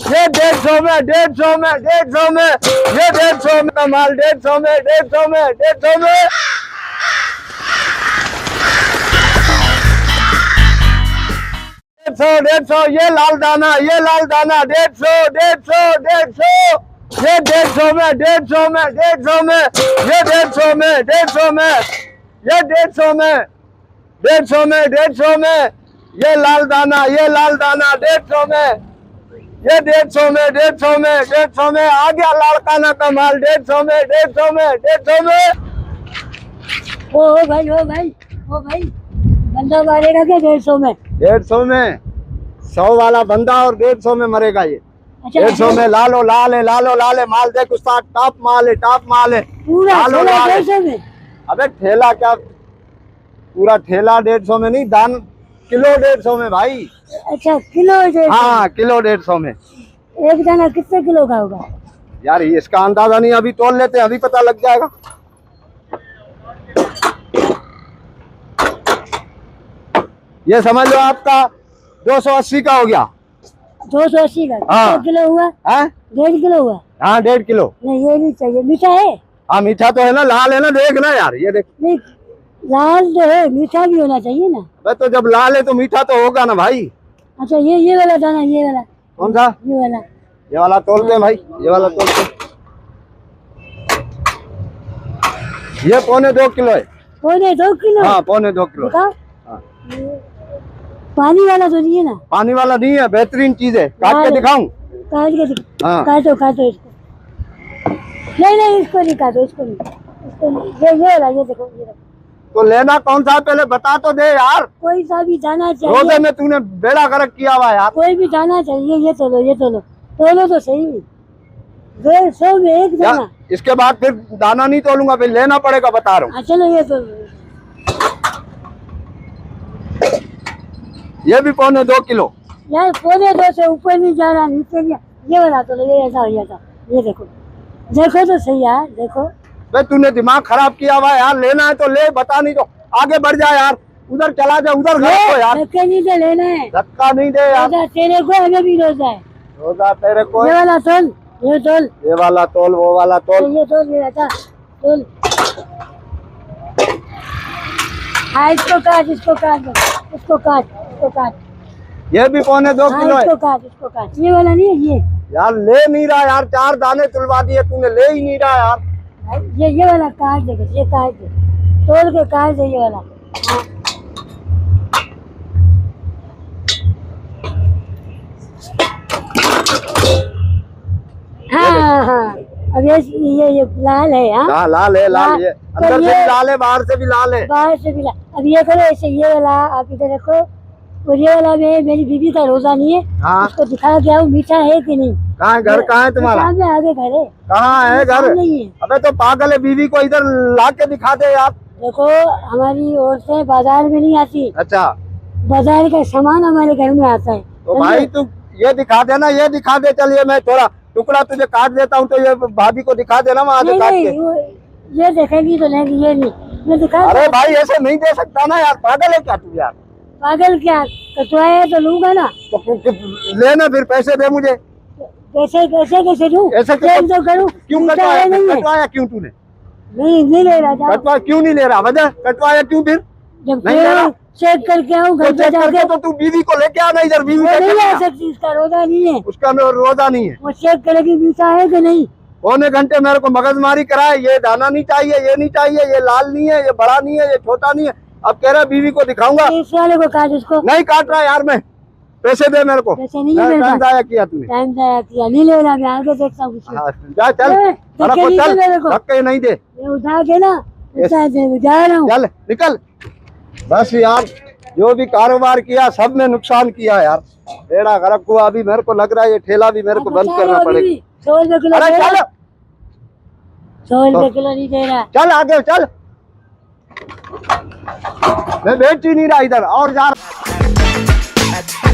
ये 150 में, 150 में, 150 में, ये 150 में माल, 150 में, 150 में, 150 में। 150, ये लाल दाना, ये लाल दाना 150, 150, 150, ये 150 में, 150 में, 150 में, ये 150 में, 150 में, ये 150 में, 150 में, 150 में, ये लाल दाना, ये लाल दाना 150 में, ये 150 में, 150 में, 150 में, आ गया लाड़काना का माल 150 में, 150 में, 150 में। ओ भाई, ओ भाई, ओ भाई, बंदा मारेगा क्या 150 में? 150 में 100 वाला बंदा और 150 में मरेगा ये। 150 में लालो लाल है, लालो लाल है, माल देख उस्ताद, टॉप माल है, टॉप माल है, पूरा 150 में। अबे ठेला क्या, पूरा ठेला 150 में नहीं, दान किलो 150 में भाई। अच्छा किलो 150? हाँ किलो 150 में। एक दाना कितने किलो का होगा यार इसका अंदाजा नहीं, अभी तोल लेते हैं, अभी पता लग जाएगा। ये समझ लो आपका 280 का हो गया। 280 का? हाँ। 1 किलो हुआ? हाँ 1.5 किलो हुआ? हाँ 1.5 किलो। नहीं ये नहीं चाहिए, मीठा है? हाँ मीठा तो है ना, लाल है ना, देख ना यार, ये देख। नहीं लाल जो है मीठा भी होना चाहिए ना। भाई तो जब लाल है तो मीठा तो होगा ना भाई। अच्छा ये वाला दाना, ये वाला कौन सा? ये वाला तोलते हैं भाई, ये वाला तोलते हैं। ये 1.25 किलो है। 1.25 किलो? हाँ 1.25 किलो। बताओ। हाँ। पानी वाला तो नहीं है ना? पानी वाला नहीं है, बेहतरीन चीज है, काट के दिखाऊं? काट के दिखा। हाँ। काटो इसको। नहीं इसको नहीं काटो, इसको नहीं, इसको नहीं। ये वाला, ये देखो, ये देखो। तो लेना कौन सा पहले बता तो दे यार। कोई सा भी दाना चाहिए। रोजे में तूने बेड़ा गर्क किया हुआ यार। कोई भी दाना चाहिए, ये तोलो तो सही। 150 में एक दाना। इसके बाद फिर दाना नहीं तोलूंगा, फिर लेना पड़ेगा, बता रहा हूँ। चलो ये तो ये भी 1.25 किलो। यार 1.25 से ऊपर नहीं जा रहा, नीचे नहीं। ये वाला तो ये ऐसा हो जाता। ये देखो तो सही यार, देखो। भाई तूने दिमाग खराब किया हुआ यार, लेना है तो ले, बता नहीं तो आगे बढ़ जा यार, उधर चला जा, उधर घर को यार। धक्का नहीं दे, लेना है। धक्का नहीं दे यार। रोजा तेरे को, हमें भी रोजा है। रोजा तेरे को। ये वाला तोल, ये तोल, ये वाला तोल, वो वाला तोल। ये तोल, ये रहता तोल। हाँ इसको काट, इसको काट। ये भी 1.25 किलो है। इसको काट। ये वाला नहीं है ये यार, ले नहीं रहा यार, 4 दाने तुलवा दिए तूने, ले ही नहीं रहा यार। ये वाला काट दे, ये काट दे, तोल के काट दे ये वाला। हाँ अब ये लाल है। हाँ लाल है, लाल। ये अंदर से भी लाल है, बाहर से भी लाल है। बाहर से भी लाल। अब ये करो ऐसे, ये वाला आप इधर रखो, और ये वाला में मेरी बीबी का रोजा नहीं है। हाँ। उसको दिखा के आओ मीठा है कि नहीं। कहाँ घर, कहाँ है तुम्हारा? आगे घर है। कहाँ है घर? नहीं है। अबे तो पागल है, बीवी को इधर ला के दिखा दे यार। देखो हमारी औरतें बाजार में नहीं आती। अच्छा। बाजार का सामान हमारे घर में आता है। तो भाई तू ये दिखा देना, ये दिखा दे। चलिए मैं थोड़ा टुकड़ा तुझे काट देता हूँ, तो ये भाभी को दिखा देना वहाँ से काट के। ये देखेगी तो लेंगी, ये नहीं मैं दिखा। अरे भाई ऐसे नहीं दे सकता ना यार, पागल है क्या तू यार? पागल क्या, कटवाया तो लूंगा ना। तो लेना, फिर पैसे दे मुझे। कैसे दूं? ऐसे तो करूं। क्यों कटवाया क्यों तूने? नहीं ले रहा। कटवा क्यों नहीं ले रहा? वजह कटवाया क्यों फिर? जब चेक करके आऊँ घर पे जाके, तो तू बीवी को लेके आना इधर। बीवी नहीं आ सकती, इसका रोजा नहीं है। उसका रोजा नहीं है। वो चेक करेगी मीठा है कि नहीं। 1 घंटे मेरे को मगजमारी कराए, ये दाना नहीं चाहिए, ये नहीं चाहिए, ये लाल नहीं है, ये बड़ा नहीं है, ये छोटा नहीं है। अब कह रहा बीवी को दिखाऊंगा। इस वाले को काट, इसको नहीं काट रहा यार, मैं पैसे दे मेरे को। पैसे नहीं है। टाइम जाया किया तूने, टाइम जाया किया। नहीं ले रहा, मैं आगे देखता हूँ। जा चल, धक्के नहीं दे। उठा के ना जा रहा हूँ। चल निकल। बस यार, जो भी कारोबार किया सब में नुकसान किया यार, बेड़ा गर्क हुआ। अभी मेरे को लग रहा है ये ठेला भी मेरे को बंद करना पड़ेगा। 100 रुपए किलो। अरे चल, 100 रुपए किलो नहीं दे रहा। चल आगे चल, मैं बेच ही नहीं रहा इधर और जा रहा।